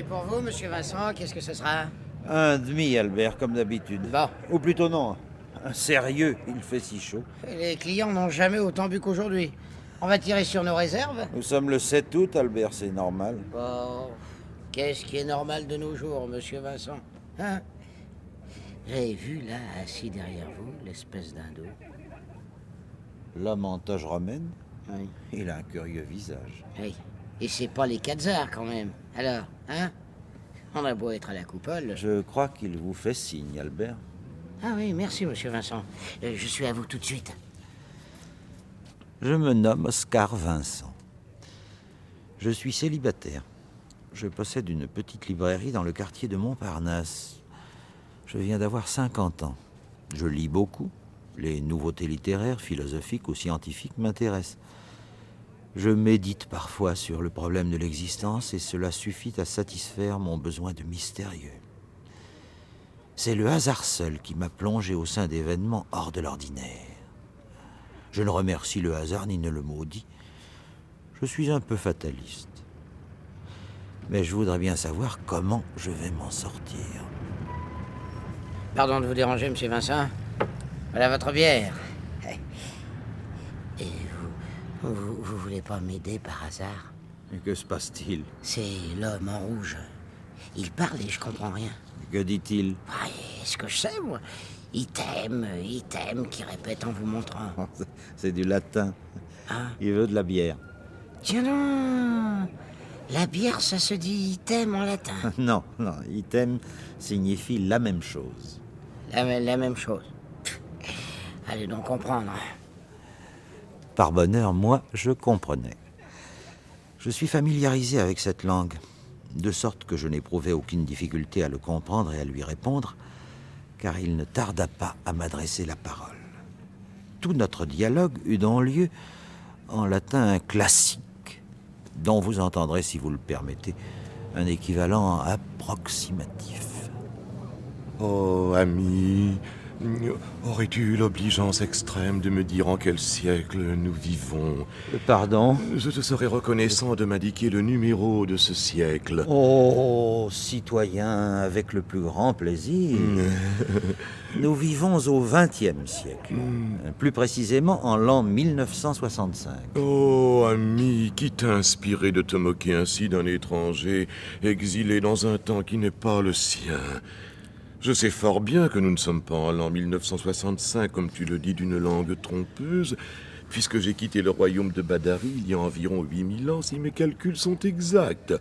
pour vous, monsieur Vincent, qu'est-ce que ce sera? Un demi, Albert, comme d'habitude. Bon. Ou plutôt non, un sérieux, il fait si chaud. Les clients n'ont jamais autant bu qu'aujourd'hui. On va tirer sur nos réserves? Nous sommes le 7 août, Albert, c'est normal. Bon, qu'est-ce qui est normal de nos jours, monsieur Vincent? Hein? J'avais vu, là, assis derrière vous, l'espèce d'indo. L'homme en toge romaine, Oui. il a un curieux visage. Oui. Et c'est pas les Khazars, quand même. Alors, hein? On a beau être à la coupole. Je crois qu'il vous fait signe, Albert. Ah oui, merci, monsieur Vincent. Je suis à vous tout de suite. Je me nomme Oscar Vincent. Je suis célibataire. Je possède une petite librairie dans le quartier de Montparnasse. Je viens d'avoir 50 ans. Je lis beaucoup. Les nouveautés littéraires, philosophiques ou scientifiques m'intéressent. Je médite parfois sur le problème de l'existence et cela suffit à satisfaire mon besoin de mystérieux. C'est le hasard seul qui m'a plongé au sein d'événements hors de l'ordinaire. Je ne remercie le hasard ni ne le maudis. Je suis un peu fataliste. Mais je voudrais bien savoir comment je vais m'en sortir. Pardon de vous déranger, monsieur Vincent. Voilà votre bière. Et vous voulez pas m'aider par hasard? Et que se passe-t-il? C'est l'homme en rouge. Il parle et je comprends rien. Que dit-il? Ah, est-ce que je sais, moi? Item, qui répète en vous montrant. C'est du latin. Hein? Il veut de la bière. Tiens non! La bière, ça se dit item en latin. Non, item signifie la même chose. La même chose. Allez donc comprendre. Par bonheur, moi, je comprenais. Je suis familiarisé avec cette langue, de sorte que je n'éprouvais aucune difficulté à le comprendre et à lui répondre, car il ne tarda pas à m'adresser la parole. Tout notre dialogue eut donc lieu en latin classique, dont vous entendrez, si vous le permettez, un équivalent approximatif. Oh, ami, aurais-tu eu l'obligeance extrême de me dire en quel siècle nous vivons? Pardon? Je te serais reconnaissant de m'indiquer le numéro de ce siècle. Oh, citoyen, avec le plus grand plaisir. Nous vivons au XXe siècle, plus précisément en l'an 1965. Oh, ami, qui t'a inspiré de te moquer ainsi d'un étranger, exilé dans un temps qui n'est pas le sien? Je sais fort bien que nous ne sommes pas en l'an 1965, comme tu le dis, d'une langue trompeuse, puisque j'ai quitté le royaume de Badari il y a environ 8000 ans, si mes calculs sont exacts.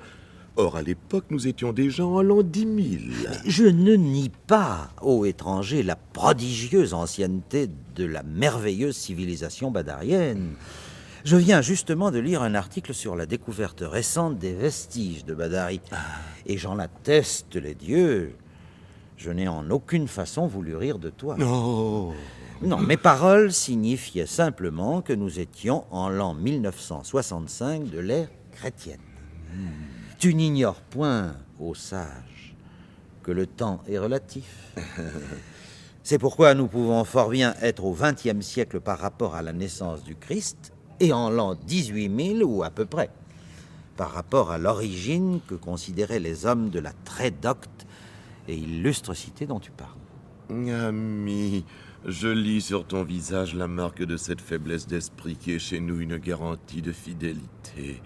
Or, à l'époque, nous étions déjà en l'an 10 000. Je ne nie pas, ô étranger, la prodigieuse ancienneté de la merveilleuse civilisation badarienne. Je viens justement de lire un article sur la découverte récente des vestiges de Badari. Et j'en atteste les dieux. Je n'ai en aucune façon voulu rire de toi. Oh. Non, mes paroles signifiaient simplement que nous étions en l'an 1965 de l'ère chrétienne. Tu n'ignores point, ô sage, que le temps est relatif. C'est pourquoi nous pouvons fort bien être au XXe siècle par rapport à la naissance du Christ et en l'an 18 000 ou à peu près, par rapport à l'origine que considéraient les hommes de la très docte et illustre cité dont tu parles. Ami, je lis sur ton visage la marque de cette faiblesse d'esprit qui est chez nous une garantie de fidélité.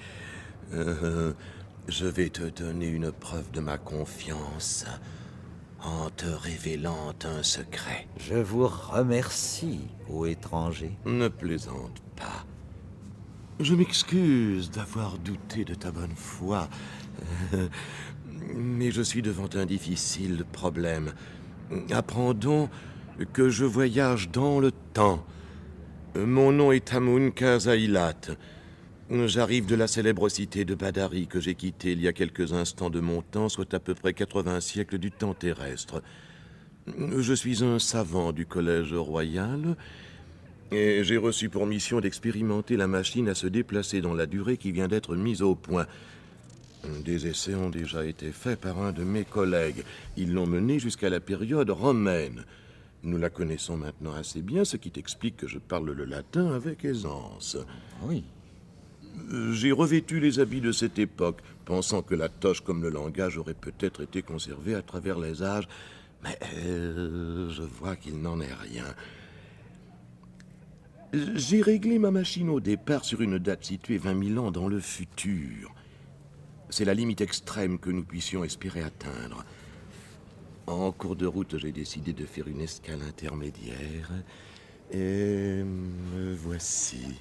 Je vais te donner une preuve de ma confiance en te révélant un secret. Je vous remercie, ô étranger. Ne plaisante pas. Je m'excuse d'avoir douté de ta bonne foi. Mais je suis devant un difficile problème. Apprends donc que je voyage dans le temps. Mon nom est Tamoun Kazailat. J'arrive de la célèbre cité de Badari que j'ai quittée il y a quelques instants de mon temps, soit à peu près 80 siècles du temps terrestre. Je suis un savant du collège royal et j'ai reçu pour mission d'expérimenter la machine à se déplacer dans la durée qui vient d'être mise au point. Des essais ont déjà été faits par un de mes collègues. Ils l'ont menée jusqu'à la période romaine. Nous la connaissons maintenant assez bien, ce qui t'explique que je parle le latin avec aisance. Oui. J'ai revêtu les habits de cette époque, pensant que la toche comme le langage auraient peut-être été conservés à travers les âges, mais je vois qu'il n'en est rien. J'ai réglé ma machine au départ sur une date située 20 000 ans dans le futur. C'est la limite extrême que nous puissions espérer atteindre. En cours de route, j'ai décidé de faire une escale intermédiaire. Et me voici.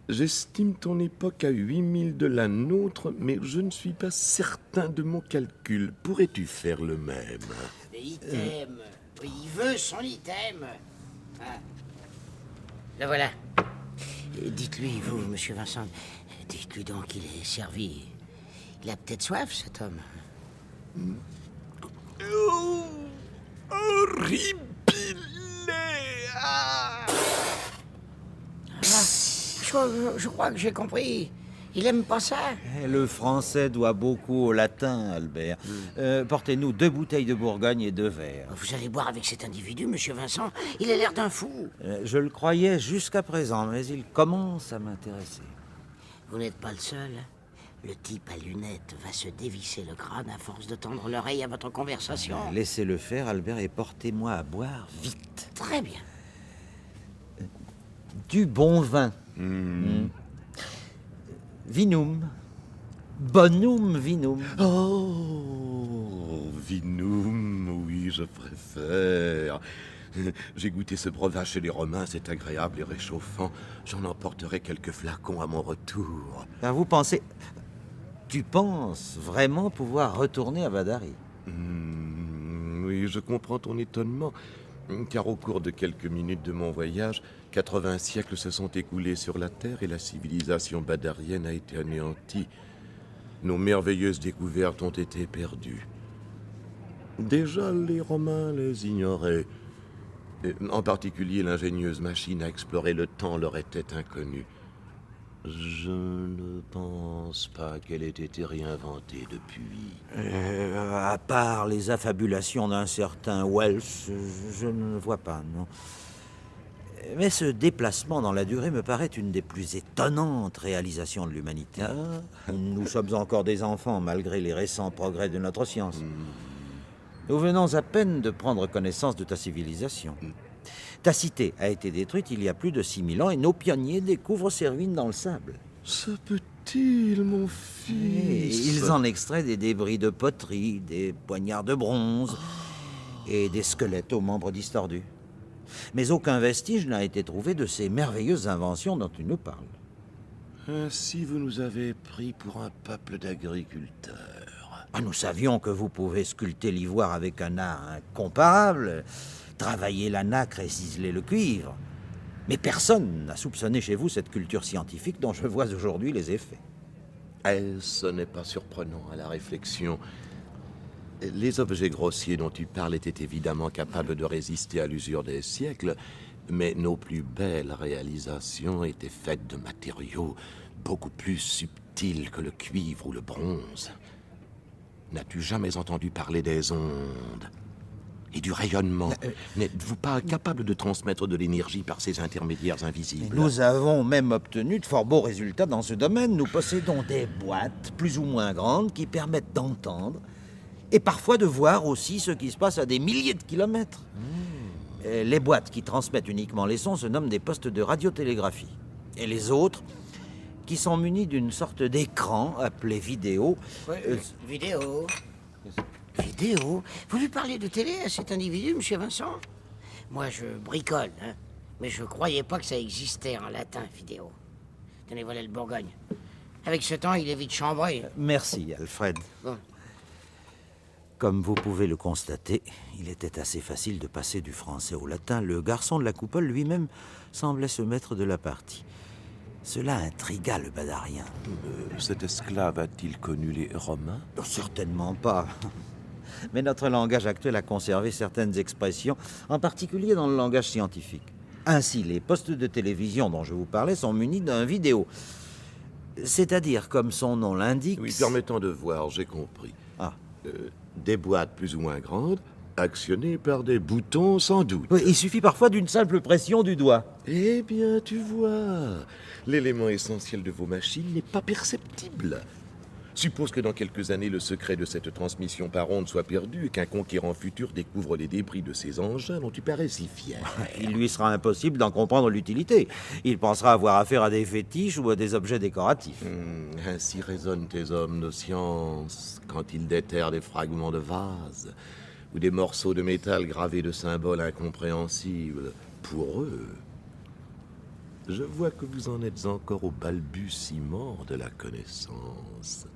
J'estime ton époque à 8000 de la nôtre, mais je ne suis pas certain de mon calcul. Pourrais-tu faire le même? Item. Oui, il veut son item. Ah. Le voilà. Dites-lui, vous, monsieur Vincent, dites-lui donc qu'il est servi. Il a peut-être soif, cet homme. Oh, horrible! Ah. Je crois que j'ai compris. Il aime pas ça. Le français doit beaucoup au latin, Albert. Portez-nous 2 bouteilles de Bourgogne et 2 verres. Vous allez boire avec cet individu, monsieur Vincent. Il a l'air d'un fou. Je le croyais jusqu'à présent, mais il commence à m'intéresser. Vous n'êtes pas le seul. Le type à lunettes va se dévisser le crâne à force de tendre l'oreille à votre conversation. Laissez-le faire, Albert, et portez-moi à boire vite. Très bien. Du bon vin. Vinum. Bonum vinum. Oh, vinum, oui, je préfère. J'ai goûté ce breuvage chez les Romains, c'est agréable et réchauffant. J'en emporterai quelques flacons à mon retour. Ah, vous pensez... Tu penses vraiment pouvoir retourner à Vadari? Oui, je comprends ton étonnement, car au cours de quelques minutes de mon voyage, 80 siècles se sont écoulés sur la Terre et la civilisation badarienne a été anéantie. Nos merveilleuses découvertes ont été perdues. Déjà, les Romains les ignoraient. En particulier, l'ingénieuse machine à explorer le temps leur était inconnue. Je ne pense pas qu'elle ait été réinventée depuis. À part les affabulations d'un certain Wells, je ne vois pas, non. Mais ce déplacement dans la durée me paraît une des plus étonnantes réalisations de l'humanité. Nous sommes encore des enfants, malgré les récents progrès de notre science. Nous venons à peine de prendre connaissance de ta civilisation. Ta cité a été détruite il y a plus de 6000 ans et nos pionniers découvrent ces ruines dans le sable. Se peut-il, mon fils? Ils en extraient des débris de poterie, des poignards de bronze et des squelettes aux membres distordus. Mais aucun vestige n'a été trouvé de ces merveilleuses inventions dont tu nous parles. Ainsi vous nous avez pris pour un peuple d'agriculteurs. Nous savions que vous pouvez sculpter l'ivoire avec un art incomparable, travailler la nacre et ciseler le cuivre. Mais personne n'a soupçonné chez vous cette culture scientifique dont je vois aujourd'hui les effets. Ce n'est pas surprenant à la réflexion. Les objets grossiers dont tu parles étaient évidemment capables de résister à l'usure des siècles, mais nos plus belles réalisations étaient faites de matériaux beaucoup plus subtils que le cuivre ou le bronze. N'as-tu jamais entendu parler des ondes et du rayonnement? N'êtes-vous pas capable de transmettre de l'énergie par ces intermédiaires invisibles? Nous avons même obtenu de fort beaux résultats dans ce domaine. Nous possédons des boîtes plus ou moins grandes qui permettent d'entendre et parfois de voir aussi ce qui se passe à des milliers de kilomètres. Les boîtes qui transmettent uniquement les sons se nomment des postes de radiotélégraphie. Et les autres, qui sont munis d'une sorte d'écran appelé vidéo... Vidéo. Vidéo? Vous lui parlez de télé à cet individu, monsieur Vincent? Moi, je bricole, hein. Mais je croyais pas que ça existait en latin, vidéo. Tenez, voilà le Bourgogne. Avec ce temps, il est vite chambré. Merci, Alfred. Bon. Comme vous pouvez le constater, il était assez facile de passer du français au latin. Le garçon de la coupole lui-même semblait se mettre de la partie. Cela intrigua le badarien. Cet esclave a-t-il connu les Romains? Certainement pas. Mais notre langage actuel a conservé certaines expressions, en particulier dans le langage scientifique. Ainsi, les postes de télévision dont je vous parlais sont munis d'un vidéo. C'est-à-dire, comme son nom l'indique... Oui, permettant de voir, j'ai compris. Des boîtes plus ou moins grandes, Actionné par des boutons sans doute. Oui, il suffit parfois d'une simple pression du doigt. Eh bien, tu vois, l'élément essentiel de vos machines n'est pas perceptible. Suppose que dans quelques années, le secret de cette transmission par onde soit perdu et qu'un conquérant futur découvre les débris de ces engins dont tu parais si fier. Il lui sera impossible d'en comprendre l'utilité. Il pensera avoir affaire à des fétiches ou à des objets décoratifs. Ainsi résonnent tes hommes de science quand ils déterrent des fragments de vases ou des morceaux de métal gravés de symboles incompréhensibles pour eux. Je vois que vous en êtes encore au balbutiement de la connaissance.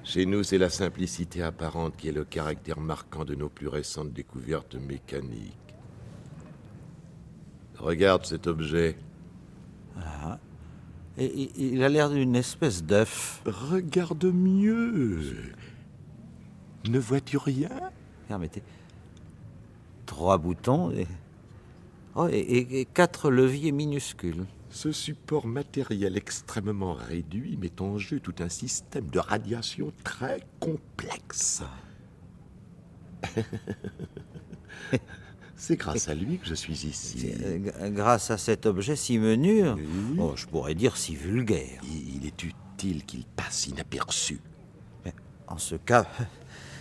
Chez nous, c'est la simplicité apparente qui est le caractère marquant de nos plus récentes découvertes mécaniques. Regarde cet objet. Et il a l'air d'une espèce d'œuf. Regarde mieux. Ne vois-tu rien? Permettez. 3 boutons et... Oh, et 4 leviers minuscules. Ce support matériel extrêmement réduit met en jeu tout un système de radiation très complexe. C'est grâce à lui que je suis ici. Grâce à cet objet si menu, Oui. oh, je pourrais dire si vulgaire. Il est utile qu'il passe inaperçu. Mais en ce cas,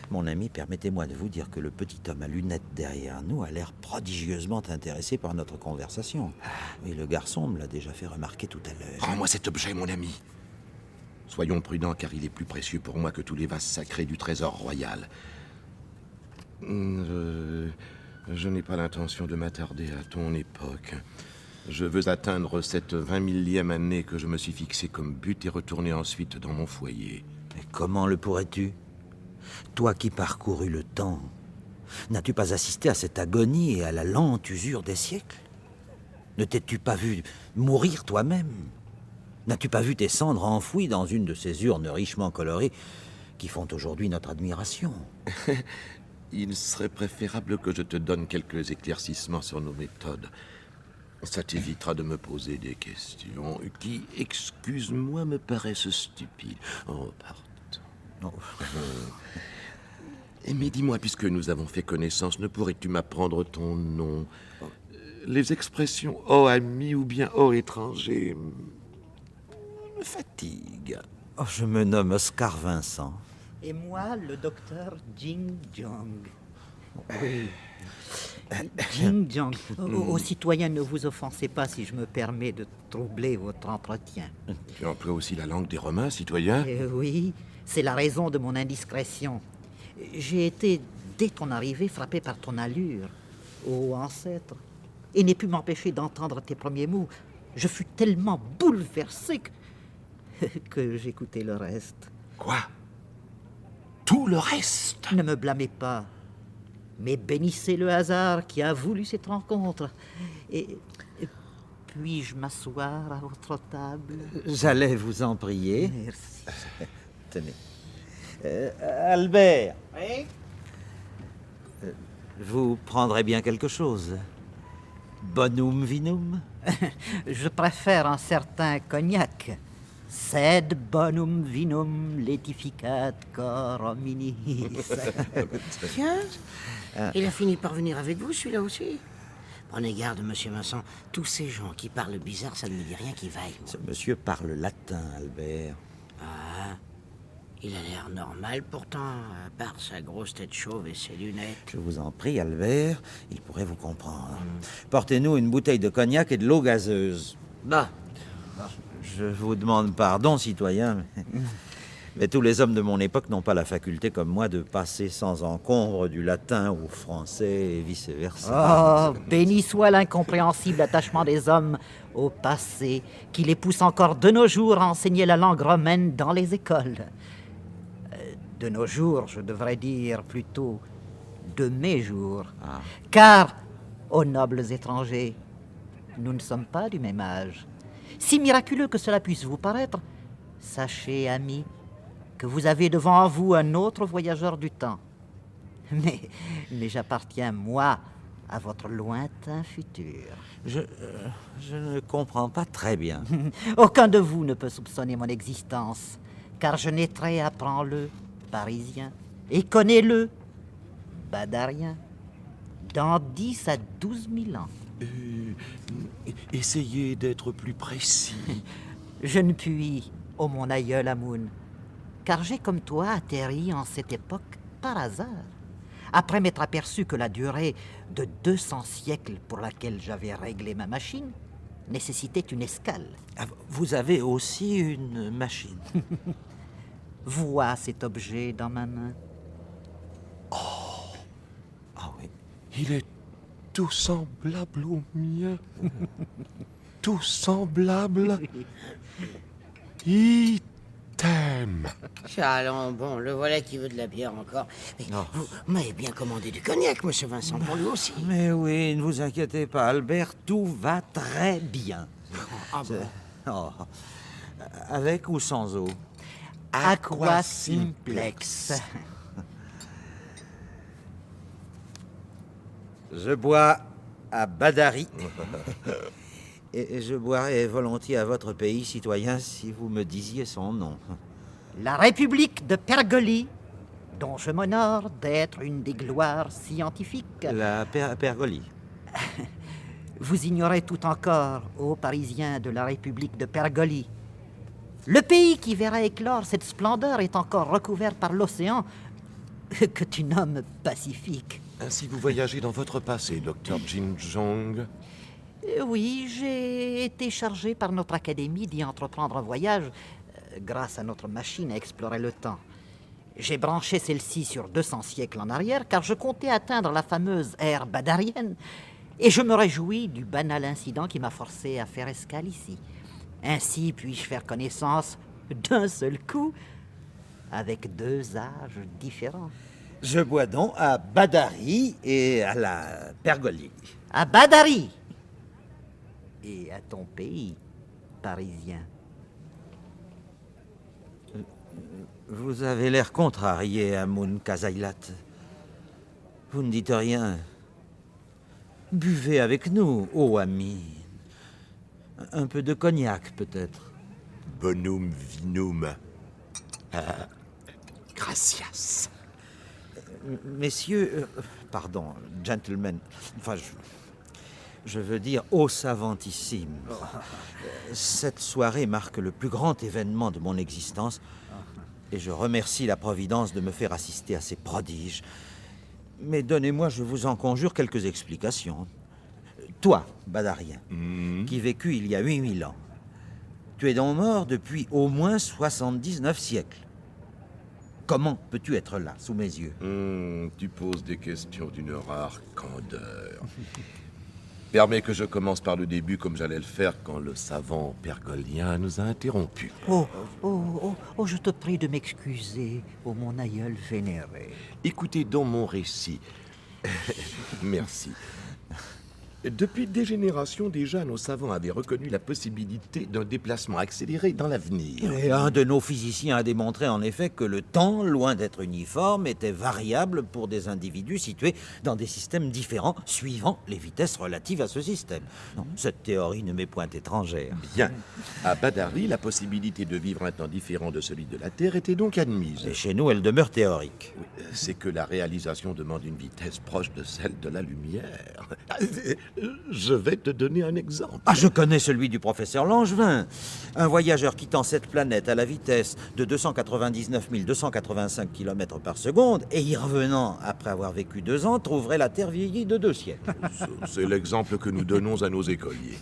mon ami, permettez-moi de vous dire que le petit homme à lunettes derrière nous a l'air prodigieusement intéressé par notre conversation. Et le garçon me l'a déjà fait remarquer tout à l'heure. Rends-moi cet objet, mon ami. Soyons prudents, car il est plus précieux pour moi que tous les vases sacrés du trésor royal. Je n'ai pas l'intention de m'attarder à ton époque. Je veux atteindre cette 20 millième année que je me suis fixée comme but et retourner ensuite dans mon foyer. Mais comment le pourrais-tu? Toi qui parcourus le temps, n'as-tu pas assisté à cette agonie et à la lente usure des siècles? Ne t'es-tu pas vu mourir toi-même? N'as-tu pas vu tes cendres enfouies dans une de ces urnes richement colorées qui font aujourd'hui notre admiration? Il serait préférable que je te donne quelques éclaircissements sur nos méthodes. Ça t'évitera de me poser des questions qui, excuse-moi, me paraissent stupides. Oh, pardon. Non. Mais dis-moi, puisque nous avons fait connaissance, ne pourrais-tu m'apprendre ton nom? Les expressions « oh ami » ou bien « oh étranger » me fatiguent. Oh, je me nomme Oscar Vincent. Et moi, le docteur Jing Jong. Jing Jong. Aux citoyens, ne vous offensez pas si je me permets de troubler votre entretien. Tu emploies aussi la langue des Romains, citoyen? Oui, c'est la raison de mon indiscrétion. J'ai été, dès ton arrivée, frappé par ton allure, ô ancêtre, et n'ai pu m'empêcher d'entendre tes premiers mots. Je fus tellement bouleversé que j'écoutais le reste. Quoi? Tout le reste? Ne me blâmez pas, mais bénissez le hasard qui a voulu cette rencontre. Et puis-je m'asseoir à votre table? J'allais vous en prier. Merci. Tenez. Albert, Oui? vous prendrez bien quelque chose. Bonum vinum? Je préfère un certain cognac. Sed bonum vinum letificat cor hominis. Tiens, il a fini par venir avec vous, celui-là aussi. Prenez garde, monsieur Vincent. Tous ces gens qui parlent bizarre, ça ne me dit rien qui vaille. moi. Ce monsieur parle latin, Albert. Ah, il a l'air normal pourtant, à part sa grosse tête chauve et ses lunettes. Je vous en prie, Albert, il pourrait vous comprendre. Portez-nous une bouteille de cognac et de l'eau gazeuse. Bah, Je vous demande pardon, citoyen, mais tous les hommes de mon époque n'ont pas la faculté comme moi de passer sans encombre du latin au français et vice-versa. Oh, béni soit l'incompréhensible attachement des hommes au passé, qui les pousse encore de nos jours à enseigner la langue romaine dans les écoles. De nos jours, je devrais dire plutôt de mes jours. Car, ô nobles étrangers, nous ne sommes pas du même âge. Si miraculeux que cela puisse vous paraître, sachez, amis, que vous avez devant vous un autre voyageur du temps. Mais j'appartiens, moi, à votre lointain futur. Je ne comprends pas très bien. Aucun de vous ne peut soupçonner mon existence, car je naîtrai, apprends-le, parisien, Et connais-le, Badarien, dans 10 à 12 000 ans. Essayez d'être plus précis. Je ne puis, ô mon aïeul Amoun, car j'ai comme toi atterri en cette époque par hasard, après m'être aperçu que la durée de 200 siècles pour laquelle j'avais réglé ma machine nécessitait une escale. Ah, vous avez aussi une machine. Vois cet objet dans ma main. Ah oui. Il est tout semblable au mien. Tout semblable. Il t'aime. Allons, bon, le voilà qui veut de la bière encore. Mais Non. vous m'avez bien commandé du cognac, monsieur Vincent, pour lui aussi. Mais oui, ne vous inquiétez pas, Albert, tout va très bien. Ah bon. Oh. Avec ou sans eau? Aqua Simplex. Je bois à Badari. Et je boirais volontiers à votre pays, citoyen, si vous me disiez son nom. La République de Pergolie, dont je m'honore d'être une des gloires scientifiques. La Pergolie. Vous ignorez tout encore, ô Parisiens de la République de Pergolie. Le pays qui verra éclore cette splendeur est encore recouvert par l'océan que tu nommes Pacifique. Ainsi vous voyagez dans votre passé, docteur Jin Jong. Oui, j'ai été chargé par notre académie d'y entreprendre un voyage grâce à notre machine à explorer le temps. J'ai branché celle-ci sur 200 siècles en arrière car je comptais atteindre la fameuse ère badarienne et je me réjouis du banal incident qui m'a forcé à faire escale ici. Ainsi puis-je faire connaissance d'un seul coup avec deux âges différents. Je bois donc à Badari et à la Pergolie. À Badari et à ton pays, Parisien. Vous avez l'air contrarié, Amoun Kazailat. Vous ne dites rien. Buvez avec nous, ô ami. Un peu de cognac, peut-être. Bonum vinum. Gracias. Messieurs, pardon, gentlemen, enfin, je veux dire ô savantissime. Cette soirée marque le plus grand événement de mon existence et je remercie la Providence de me faire assister à ces prodiges. Mais donnez-moi, je vous en conjure, quelques explications. Toi, Badarien, qui vécus il y a 8000 ans, tu es donc mort depuis au moins 79 siècles. Comment peux-tu être là, sous mes yeux? Tu poses des questions d'une rare candeur. Permets que je commence par le début comme j'allais le faire quand le savant pergolien nous a interrompus. Oh, je te prie de m'excuser, ô mon aïeul vénéré. Écoutez donc mon récit. Merci. Depuis des générations déjà, nos savants avaient reconnu la possibilité d'un déplacement accéléré dans l'avenir. Et un de nos physiciens a démontré en effet que le temps, loin d'être uniforme, était variable pour des individus situés dans des systèmes différents, suivant les vitesses relatives à ce système. Non, cette théorie ne m'est point étrangère. Bien. À Badari, la possibilité de vivre un temps différent de celui de la Terre était donc admise. Et chez nous, elle demeure théorique. Oui, c'est que la réalisation demande une vitesse proche de celle de la lumière. Je vais te donner un exemple. Ah, je connais celui du professeur Langevin. Un voyageur quittant cette planète à la vitesse de 299 285 km par seconde et y revenant après avoir vécu 2 ans trouverait la Terre vieillie de 2 siècles. C'est l'exemple que nous donnons à nos écoliers.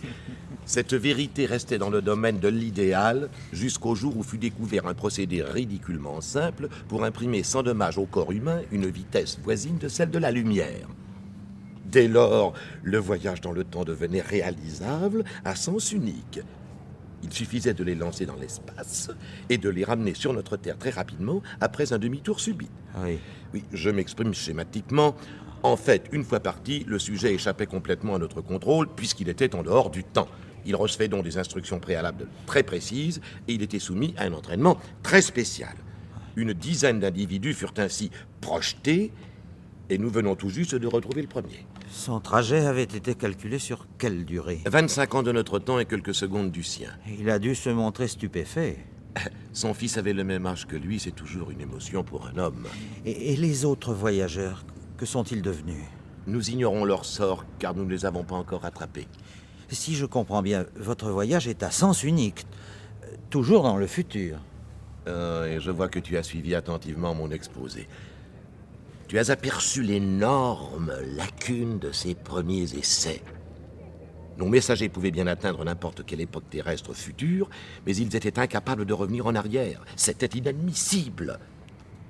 Cette vérité restait dans le domaine de l'idéal jusqu'au jour où fut découvert un procédé ridiculement simple pour imprimer sans dommage au corps humain une vitesse voisine de celle de la lumière. Dès lors, le voyage dans le temps devenait réalisable à sens unique. Il suffisait de les lancer dans l'espace et de les ramener sur notre Terre très rapidement après un demi-tour subit. Oui. Oui, je m'exprime schématiquement. En fait, une fois parti, le sujet échappait complètement à notre contrôle puisqu'il était en dehors du temps. Il recevait donc des instructions préalables très précises et il était soumis à un entraînement très spécial. Une dizaine d'individus furent ainsi projetés et nous venons tout juste de retrouver le premier. Son trajet avait été calculé sur quelle durée? 25 ans de notre temps et quelques secondes du sien. Il a dû se montrer stupéfait. Son fils avait le même âge que lui, c'est toujours une émotion pour un homme. Et les autres voyageurs, que sont-ils devenus? Nous ignorons leur sort, car nous ne les avons pas encore rattrapés. Si je comprends bien, votre voyage est à sens unique, toujours dans le futur. Et je vois que tu as suivi attentivement mon exposé. Tu as aperçu l'énorme lacune de ces premiers essais. Nos messagers pouvaient bien atteindre n'importe quelle époque terrestre future, mais ils étaient incapables de revenir en arrière. C'était inadmissible.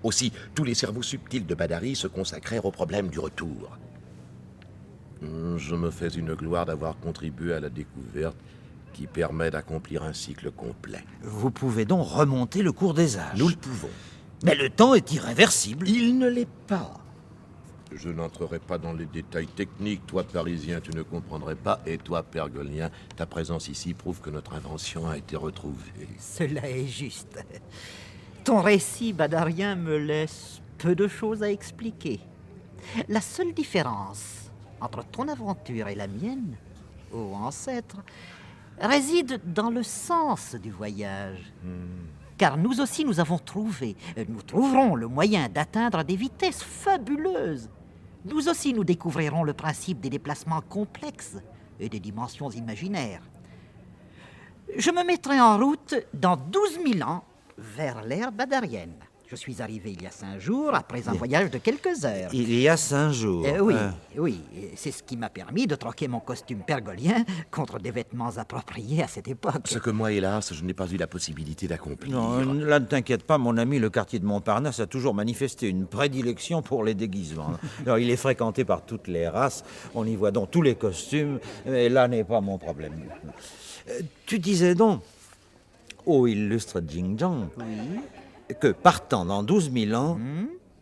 Aussi, tous les cerveaux subtils de Badari se consacrèrent au problème du retour. Je me fais une gloire d'avoir contribué à la découverte qui permet d'accomplir un cycle complet. Vous pouvez donc remonter le cours des âges. Nous le pouvons. Mais le temps est irréversible. Il ne l'est pas. Je n'entrerai pas dans les détails techniques. Toi, Parisien, tu ne comprendrais pas. Et toi, Pergolien, ta présence ici prouve que notre invention a été retrouvée. Cela est juste. Ton récit badarien me laisse peu de choses à expliquer. La seule différence entre ton aventure et la mienne, ô ancêtre, réside dans le sens du voyage. Car nous aussi, nous avons trouvé, nous trouverons le moyen d'atteindre des vitesses fabuleuses. Nous aussi, nous découvrirons le principe des déplacements complexes et des dimensions imaginaires. Je me mettrai en route dans 12 000 ans vers l'ère badarienne. Je suis arrivé il y a 5 jours, après un voyage de quelques heures. Il y a 5 jours. Oui, c'est ce qui m'a permis de troquer mon costume pergolien contre des vêtements appropriés à cette époque. Ce que moi, hélas, je n'ai pas eu la possibilité d'accomplir. Non, là, ne t'inquiète pas, mon ami, le quartier de Montparnasse a toujours manifesté une prédilection pour les déguisements. Alors, il est fréquenté par toutes les races, on y voit donc tous les costumes, et là n'est pas mon problème. Tu disais donc, ô illustre Jing-Jang, que partant dans 12 000 ans,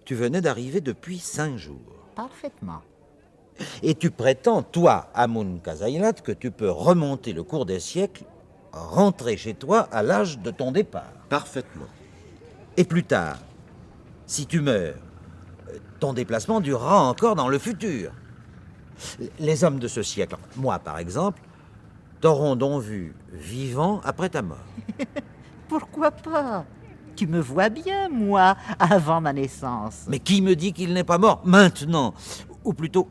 tu venais d'arriver depuis 5 jours. Parfaitement. Et tu prétends, toi, Amun Kazailat, que tu peux remonter le cours des siècles, rentrer chez toi à l'âge de ton départ. Parfaitement. Et plus tard, si tu meurs, ton déplacement durera encore dans le futur. Les hommes de ce siècle, moi par exemple, t'auront donc vu vivant après ta mort. Pourquoi pas? Tu me vois bien, moi, avant ma naissance. Mais qui me dit qu'il n'est pas mort maintenant? Ou plutôt,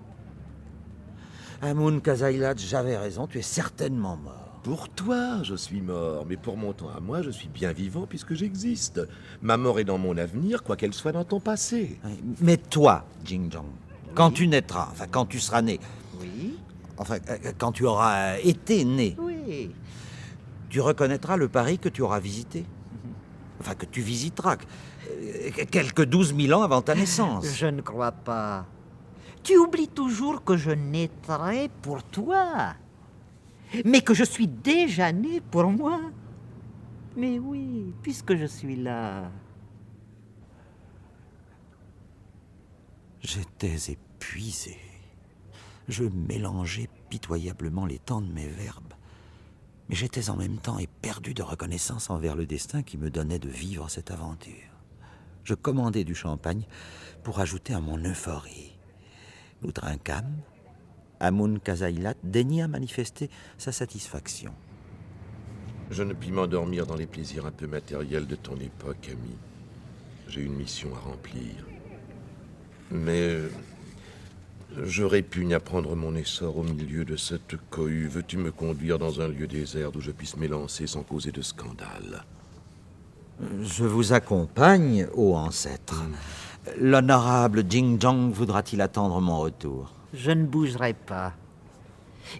Amun Kazailat, j'avais raison, tu es certainement mort. Pour toi, je suis mort, mais pour mon temps à moi, je suis bien vivant puisque j'existe. Ma mort est dans mon avenir, quoi qu'elle soit dans ton passé. Mais toi, Jing-Jong, quand tu naîtras, enfin quand tu seras né, Oui, enfin quand tu auras été né, oui. tu reconnaîtras le Paris que tu auras visité. Enfin, que tu visiteras, quelques 12 000 ans avant ta naissance. Je ne crois pas. Tu oublies toujours que je naîtrai pour toi, mais que je suis déjà né pour moi. Mais oui, puisque je suis là. J'étais épuisé. Je mélangeais pitoyablement les temps de mes verbes. Mais j'étais en même temps éperdu de reconnaissance envers le destin qui me donnait de vivre cette aventure. Je commandai du champagne pour ajouter à mon euphorie. Nous trinquâmes. Amun Kazailat daigna manifester sa satisfaction. Je ne puis m'endormir dans les plaisirs un peu matériels de ton époque, ami. J'ai une mission à remplir. Mais je répugne à prendre mon essor au milieu de cette cohue. Veux-tu me conduire dans un lieu désert où je puisse m'élancer sans causer de scandale? Je vous accompagne, ô ancêtre. L'honorable Jing-Jong voudra-t-il attendre mon retour? Je ne bougerai pas.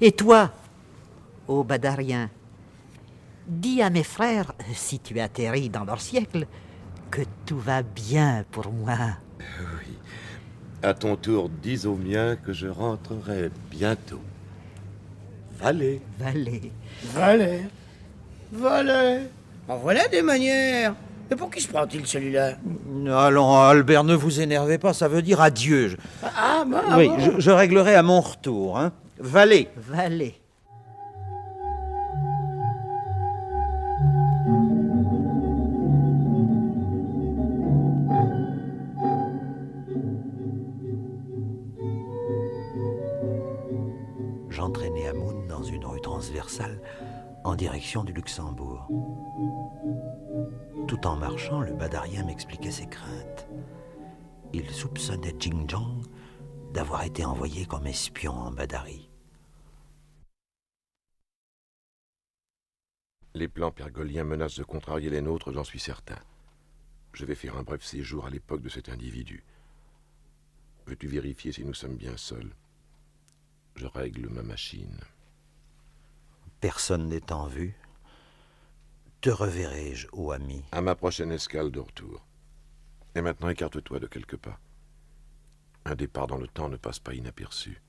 Et toi, ô badarien, dis à mes frères, si tu atterris dans leur siècle, que tout va bien pour moi. Oui. À ton tour, dis au mien que je rentrerai bientôt. Allez. Valet. Valet. En voilà des manières. Mais pour qui se prend-il celui-là? Allons, Albert, ne vous énervez pas, ça veut dire adieu. Ah, bon. Oui, je réglerai à mon retour. Hein. Valet. Valet. J'entraînai Amun dans une rue transversale en direction du Luxembourg. Tout en marchant, le badarien m'expliquait ses craintes. Il soupçonnait Jing Jong d'avoir été envoyé comme espion en Badarie. Les plans pergoliens menacent de contrarier les nôtres, j'en suis certain. Je vais faire un bref séjour à l'époque de cet individu. Veux-tu vérifier si nous sommes bien seuls? Je règle ma machine. Personne n'est en vue. Te reverrai-je, ô ami? À ma prochaine escale de retour. Et maintenant, écarte-toi de quelques pas. Un départ dans le temps ne passe pas inaperçu.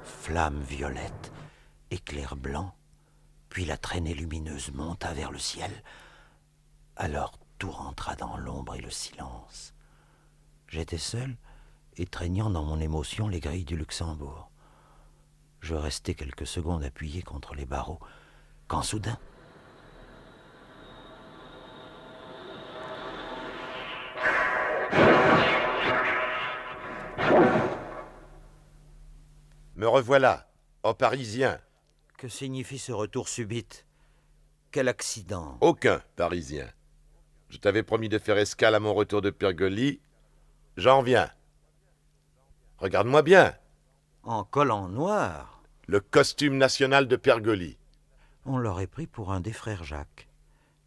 Flamme violette, éclair blanc, puis la traînée lumineuse monta vers le ciel. Alors tout rentra dans l'ombre et le silence. J'étais seul, étreignant dans mon émotion les grilles du Luxembourg. Je restai quelques secondes appuyé contre les barreaux, quand soudain... Me revoilà, en Parisien. Que signifie ce retour subite? Quel accident? Aucun Parisien. Je t'avais promis de faire escale à mon retour de Pergolie. J'en viens. Regarde-moi bien. En col en noir? Le costume national de Pergolie. On l'aurait pris pour un des frères Jacques.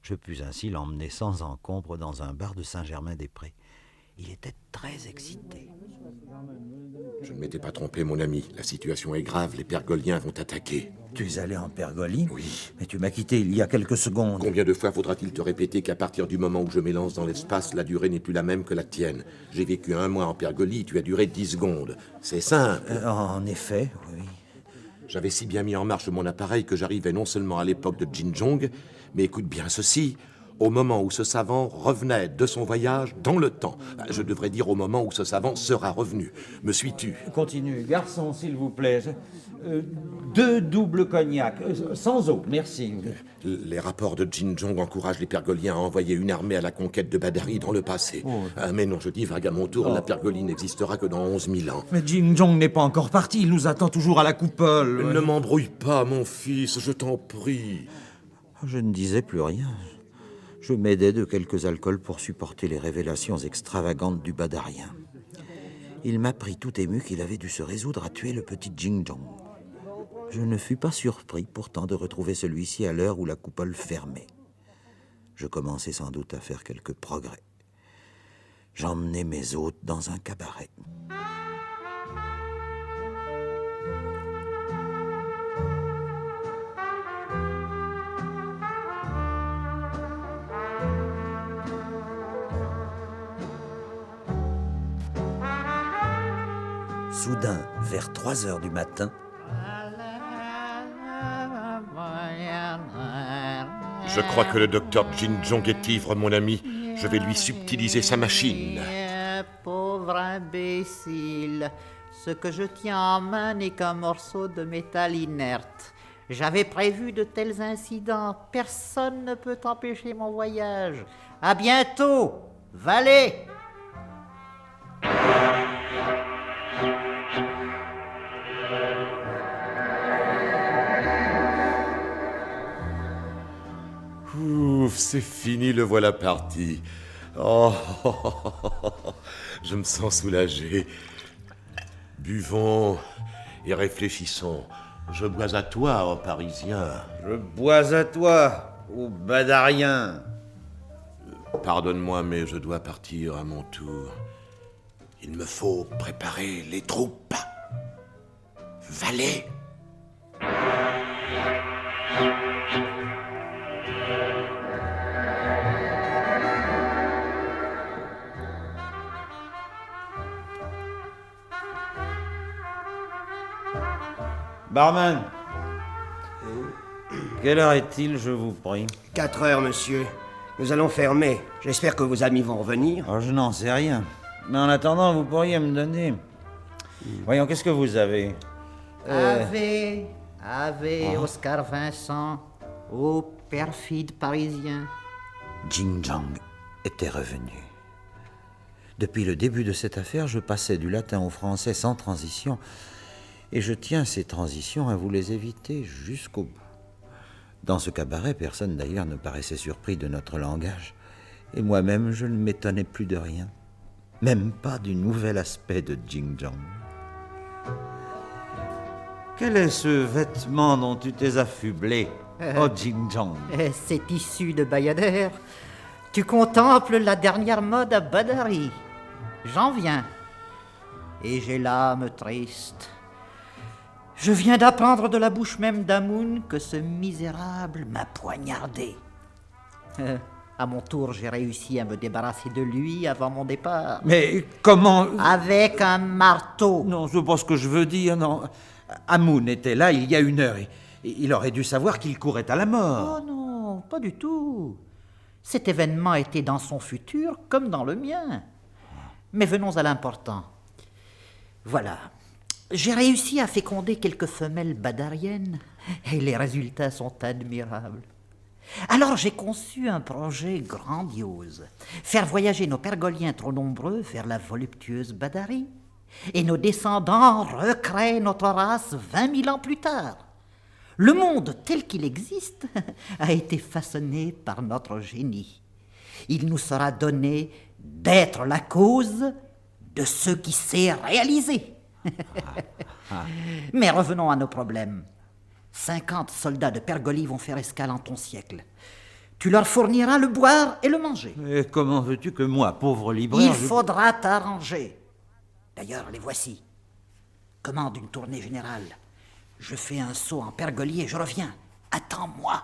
Je pus ainsi l'emmener sans encombre dans un bar de Saint-Germain-des-Prés. Il était très excité. Je ne m'étais pas trompé, mon ami. La situation est grave, les Pergoliens vont attaquer. Tu es allé en Pergolie? Oui. Mais tu m'as quitté il y a quelques secondes. Combien de fois faudra-t-il te répéter qu'à partir du moment où je m'élance dans l'espace, la durée n'est plus la même que la tienne? J'ai vécu 1 mois en Pergolie, tu as duré 10 secondes. C'est simple. En effet, oui. J'avais si bien mis en marche mon appareil que j'arrivais non seulement à l'époque de Jin Jong, mais écoute bien ceci, au moment où ce savant revenait de son voyage dans le temps. Je devrais dire au moment où ce savant sera revenu. Me suis-tu? Continue, garçon, s'il vous plaît. 2 doubles cognacs, sans eau, merci. Les rapports de Jin Jong encouragent les Pergoliens à envoyer une armée à la conquête de Badarie dans le passé. Mais non, je divague à mon tour, la Pergolie n'existera que dans 11 000 ans. Mais Jin Jong n'est pas encore parti, il nous attend toujours à la coupole. Ne m'embrouille pas, mon fils, je t'en prie. Je ne disais plus rien. Je m'aidais de quelques alcools pour supporter les révélations extravagantes du badarien. Il m'apprit tout ému qu'il avait dû se résoudre à tuer le petit Jing Jong. Je ne fus pas surpris pourtant de retrouver celui-ci à l'heure où la coupole fermait. Je commençais sans doute à faire quelques progrès. J'emmenai mes hôtes dans un cabaret. Soudain, vers 3 heures du matin, Je crois que le docteur Jin Jong est ivre, mon ami. Je vais lui subtiliser sa machine. Pauvre imbécile, ce que je tiens en main n'est qu'un morceau de métal inerte. J'avais prévu de tels incidents. Personne ne peut empêcher mon voyage. À bientôt, valet. Ouf, c'est fini, le voilà parti. Oh, je me sens soulagé. Buvons et réfléchissons. Je bois à toi, ô Parisien. Je bois à toi, ô badarien. Pardonne-moi, mais je dois partir à mon tour. Il me faut préparer les troupes. Valet. Barman. Quelle heure est-il, je vous prie? 4 heures, monsieur. Nous allons fermer. J'espère que vos amis vont revenir. Oh, je n'en sais rien. Mais en attendant, vous pourriez me donner... Voyons, qu'est-ce que vous avez? Ave, Oscar Vincent, ô perfide parisien. Jing Jong était revenu. Depuis le début de cette affaire, je passais du latin au français sans transition, et je tiens ces transitions à vous les éviter jusqu'au bout. Dans ce cabaret, personne d'ailleurs ne paraissait surpris de notre langage, et moi-même je ne m'étonnais plus de rien, même pas du nouvel aspect de Jing Jong. Quel est ce vêtement dont tu t'es affublé, oh Jing Jong? C'est issu de Bayadère. Tu contemples la dernière mode à Badari. J'en viens. Et j'ai l'âme triste. Je viens d'apprendre de la bouche même d'Amoun que ce misérable m'a poignardé. À mon tour, j'ai réussi à me débarrasser de lui avant mon départ. Mais comment... Avec un marteau. Non, c'est pas ce que je veux dire, non. Amoun était là il y a 1 heure, et il aurait dû savoir qu'il courait à la mort. Oh non, pas du tout. Cet événement était dans son futur comme dans le mien. Mais venons à l'important. Voilà. J'ai réussi à féconder quelques femelles badariennes et les résultats sont admirables. Alors j'ai conçu un projet grandiose. Faire voyager nos pergoliens trop nombreux vers la voluptueuse Badari. Et nos descendants recréent notre race 20 000 ans plus tard. Le monde tel qu'il existe a été façonné par notre génie. Il nous sera donné d'être la cause de ce qui s'est réalisé. Mais revenons à nos problèmes. 50 soldats de Pergolie vont faire escale en ton siècle. Tu leur fourniras le boire et le manger. Et comment veux-tu que moi, pauvre libraire... Il faudra t'arranger. D'ailleurs, les voici. Commande une tournée générale. Je fais un saut en Pergolie et je reviens. Attends-moi.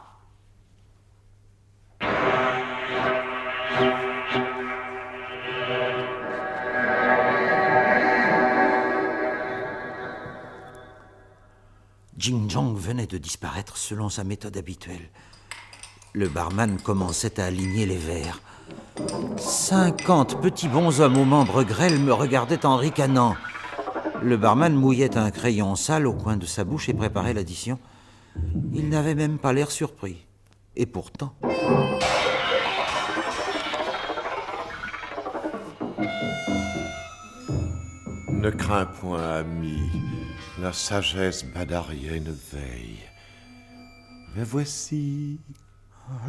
Jing Jong venait de disparaître selon sa méthode habituelle. Le barman commençait à aligner les verres. 50 petits bonshommes aux membres grêles me regardaient en ricanant. Le barman mouillait un crayon sale au coin de sa bouche et préparait l'addition. Il n'avait même pas l'air surpris. Et pourtant... Ne crains point, ami. La sagesse badarienne veille. Me voici.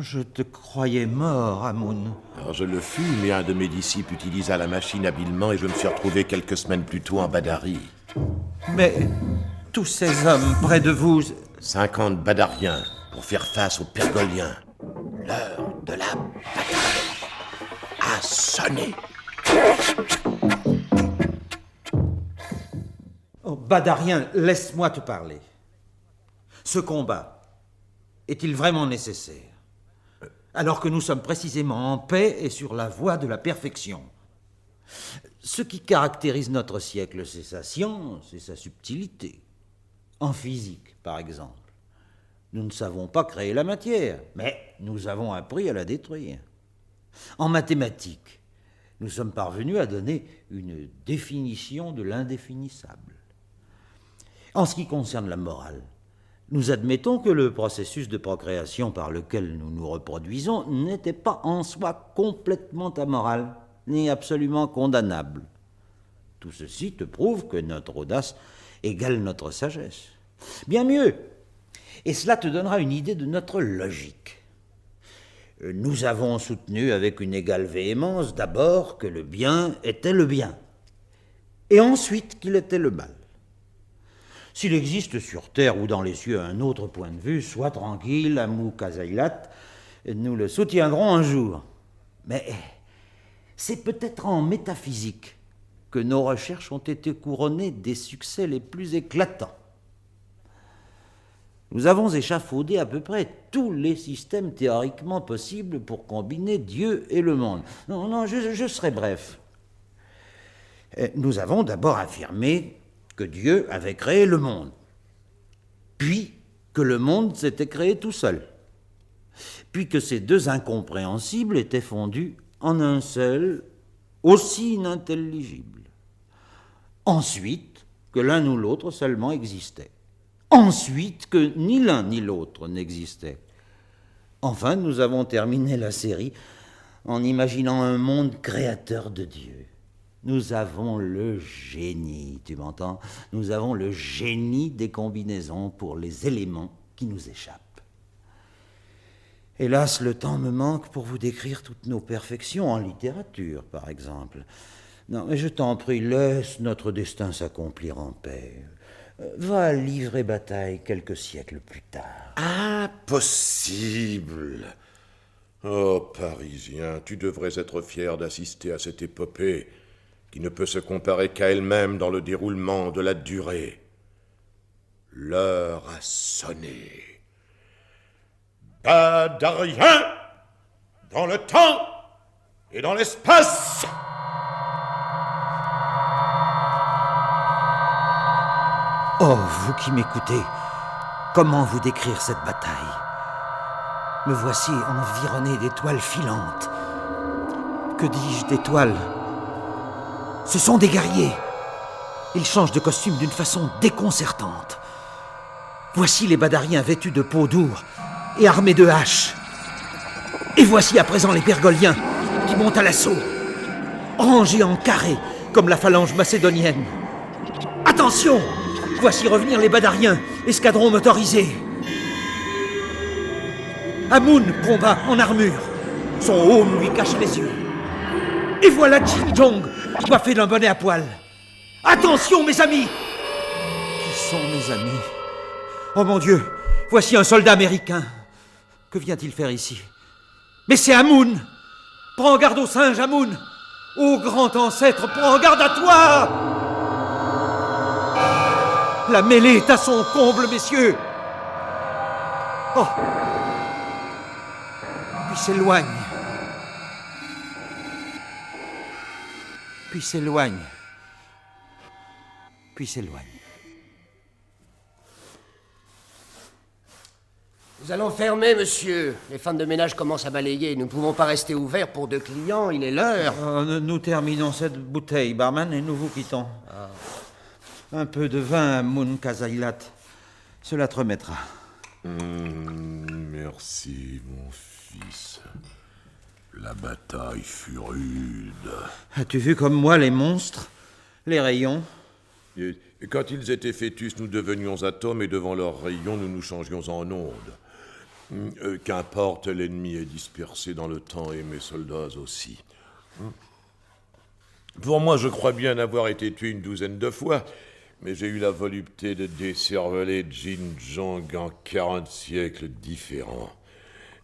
Je te croyais mort, Amoun. Alors je le fus, mais un de mes disciples utilisa la machine habilement et je me suis retrouvé quelques semaines plus tôt en Badari. Mais tous ces hommes près de vous... 50 badariens pour faire face aux Pergoliens. L'heure de la bataille a sonné. Oh, Badarien, laisse-moi te parler. Ce combat est-il vraiment nécessaire? Alors que nous sommes précisément en paix et sur la voie de la perfection. Ce qui caractérise notre siècle, c'est sa science et sa subtilité. En physique, par exemple, nous ne savons pas créer la matière, mais nous avons appris à la détruire. En mathématiques, nous sommes parvenus à donner une définition de l'indéfinissable. En ce qui concerne la morale, nous admettons que le processus de procréation par lequel nous nous reproduisons n'était pas en soi complètement amoral, ni absolument condamnable. Tout ceci te prouve que notre audace égale notre sagesse. Bien mieux, et cela te donnera une idée de notre logique. Nous avons soutenu avec une égale véhémence d'abord que le bien était le bien, et ensuite qu'il était le mal. S'il existe sur terre ou dans les cieux un autre point de vue, sois tranquille, Amou Kazailat, nous le soutiendrons un jour. Mais c'est peut-être en métaphysique que nos recherches ont été couronnées des succès les plus éclatants. Nous avons échafaudé à peu près tous les systèmes théoriquement possibles pour combiner Dieu et le monde. Non, je serai bref. Nous avons d'abord affirmé que Dieu avait créé le monde, puis que le monde s'était créé tout seul, puis que ces deux incompréhensibles étaient fondus en un seul, aussi inintelligible. Ensuite, que l'un ou l'autre seulement existait. Ensuite, que ni l'un ni l'autre n'existait. Enfin, nous avons terminé la série en imaginant un monde créateur de Dieu. Nous avons le génie, tu m'entends? Nous avons le génie des combinaisons pour les éléments qui nous échappent. Hélas, le temps me manque pour vous décrire toutes nos perfections en littérature, par exemple. Non, mais je t'en prie, laisse notre destin s'accomplir en paix. Va livrer bataille quelques siècles plus tard. Impossible. Oh, Parisien, tu devrais être fier d'assister à cette épopée qui ne peut se comparer qu'à elle-même dans le déroulement de la durée. L'heure a sonné. Badarien, dans le temps et dans l'espace. Oh, vous qui m'écoutez, comment vous décrire cette bataille? Me voici environné d'étoiles filantes. Que dis-je d'étoiles? Ce sont des guerriers. Ils changent de costume d'une façon déconcertante. Voici les badariens vêtus de peau d'ours et armés de haches. Et voici à présent les Pergoliens qui montent à l'assaut, rangés en carré comme la phalange macédonienne. Attention! Voici revenir les badariens, escadron motorisé. Amoun combat en armure. Son aume lui cache les yeux. Et voilà Jin Jong, coiffé d'un bonnet à poil. Attention, mes amis! Qui sont mes amis? Oh mon Dieu, voici un soldat américain. Que vient-il faire ici? Mais c'est Amoun! Prends garde au singe, Amoun! Ô grand ancêtre, prends garde à toi! La mêlée est à son comble, messieurs! Oh! Puis s'éloigne. Puis s'éloigne. Puis s'éloigne. Nous allons fermer, monsieur. Les femmes de ménage commencent à balayer. Nous ne pouvons pas rester ouverts pour 2 clients. Il est l'heure. Nous terminons cette bouteille, barman, et nous vous quittons. Un peu de vin à Mun Kazailat. Cela te remettra. Merci, mon fils. La bataille fut rude. As-tu vu comme moi les monstres? Les rayons? Et quand ils étaient fœtus, nous devenions atomes et devant leurs rayons, nous nous changions en ondes. Qu'importe, l'ennemi est dispersé dans le temps et mes soldats aussi. Pour moi, je crois bien avoir été tué une 12aine de fois, mais j'ai eu la volupté de décerveler Jin Jong en 40 siècles différents.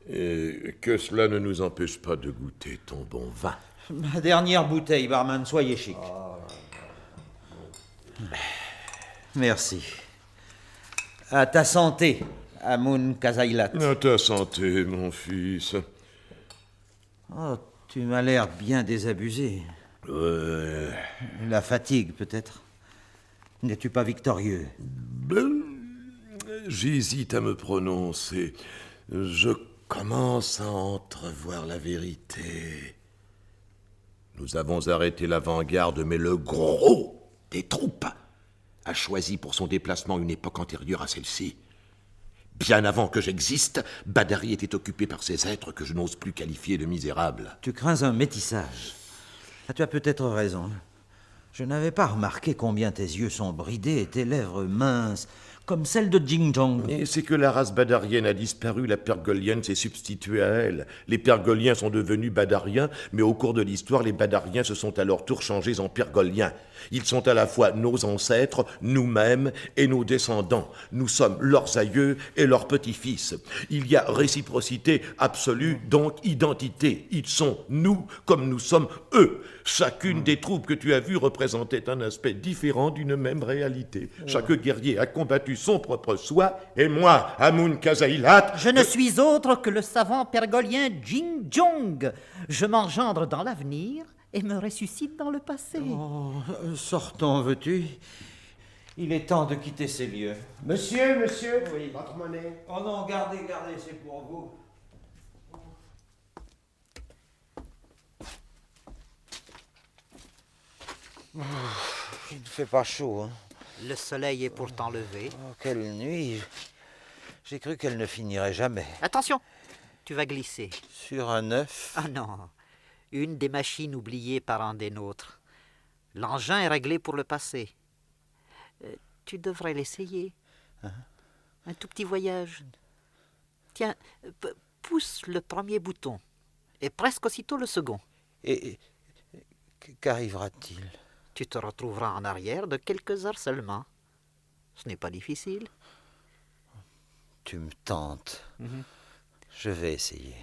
Et que cela ne nous empêche pas de goûter ton bon vin. Ma dernière bouteille, barman, soyez chic. Merci. À ta santé, Amun Kazailat. À ta santé, mon fils. Oh, tu m'as l'air bien désabusé. Ouais. La fatigue, peut-être. N'es-tu pas victorieux? J'hésite à me prononcer. Je commence à entrevoir la vérité. Nous avons arrêté l'avant-garde, mais le gros des troupes a choisi pour son déplacement une époque antérieure à celle-ci. Bien avant que j'existe, Badari était occupé par ces êtres que je n'ose plus qualifier de misérables. Tu crains un métissage. Ah, tu as peut-être raison. Je n'avais pas remarqué combien tes yeux sont bridés et tes lèvres minces, comme celles de Jin Jong. Et c'est que la race badarienne a disparu, la pergolienne s'est substituée à elle. Les pergoliens sont devenus badariens, mais au cours de l'histoire, les badariens se sont à leur tour changés en pergoliens. Ils sont à la fois nos ancêtres, nous-mêmes et nos descendants. Nous sommes leurs aïeux et leurs petits-fils. Il y a réciprocité absolue, donc identité. Ils sont nous comme nous sommes eux. Chacune des troupes que tu as vues représentait un aspect différent d'une même réalité. Chaque guerrier a combattu son propre soi, et moi, Amun Kazailat... Je ne suis autre que le savant pergolien Jin Jong. Je m'engendre dans l'avenir et me ressuscite dans le passé. Oh, sortons, veux-tu? Il est temps de quitter ces lieux. Monsieur, Oui. votre monnaie. Oh non, gardez, c'est pour vous. Oh, il ne fait pas chaud, hein. Le soleil est pourtant levé. Oh, quelle nuit. J'ai cru qu'elle ne finirait jamais. Attention, tu vas glisser. Sur un œuf? Ah non, une des machines oubliées par un des nôtres. L'engin est réglé pour le passé. Tu devrais l'essayer. Un tout petit voyage. Tiens, pousse le premier bouton, et presque aussitôt le second. Et qu'arrivera-t-il? Tu te retrouveras en arrière de quelques heures seulement. Ce n'est pas difficile. Tu me tentes. Je vais essayer.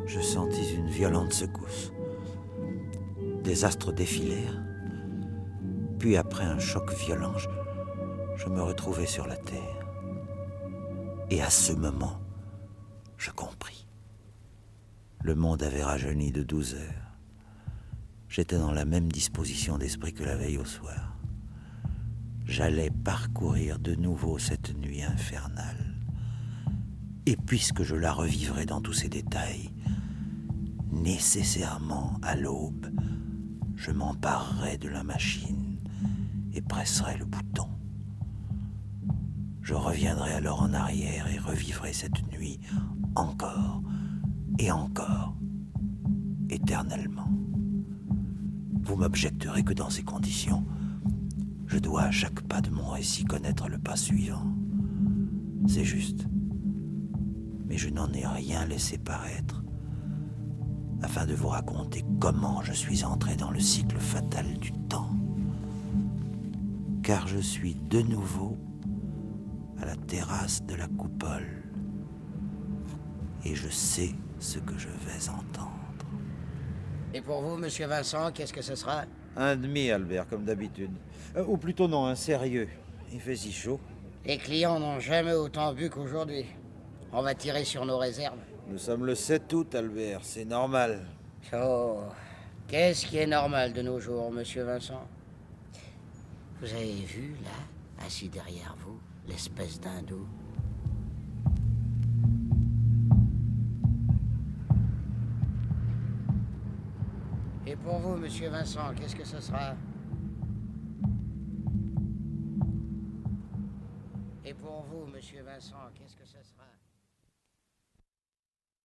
Je sentis une violente secousse. Des astres défilèrent. Puis après un choc violent, je me retrouvai sur la terre. Et à ce moment, je compris. Le monde avait rajeuni de 12 heures. J'étais dans la même disposition d'esprit que la veille au soir. J'allais parcourir de nouveau cette nuit infernale. Et puisque je la revivrais dans tous ses détails, nécessairement à l'aube, je m'emparerai de la machine et presserai le bouton. Je reviendrai alors en arrière et revivrai cette nuit encore et encore, éternellement. Vous m'objecterez que dans ces conditions, je dois à chaque pas de mon récit connaître le pas suivant. C'est juste. Mais je n'en ai rien laissé paraître, afin de vous raconter comment je suis entré dans le cycle fatal du temps. Car je suis de nouveau à la terrasse de la coupole, et je sais ce que je vais entendre. Et pour vous, monsieur Vincent, qu'est-ce que ce sera? Un demi, Albert, comme d'habitude. Ou plutôt non, un sérieux. Il fait si chaud. Les clients n'ont jamais autant bu qu'aujourd'hui. On va tirer sur nos réserves. Nous sommes le 7 août, Albert, c'est normal. Oh, qu'est-ce qui est normal de nos jours, monsieur Vincent? Vous avez vu, là, assis derrière vous, l'espèce d'hindou? Et pour vous, monsieur Vincent, qu'est-ce que ce sera? Et pour vous, monsieur Vincent, qu'est-ce que ce sera?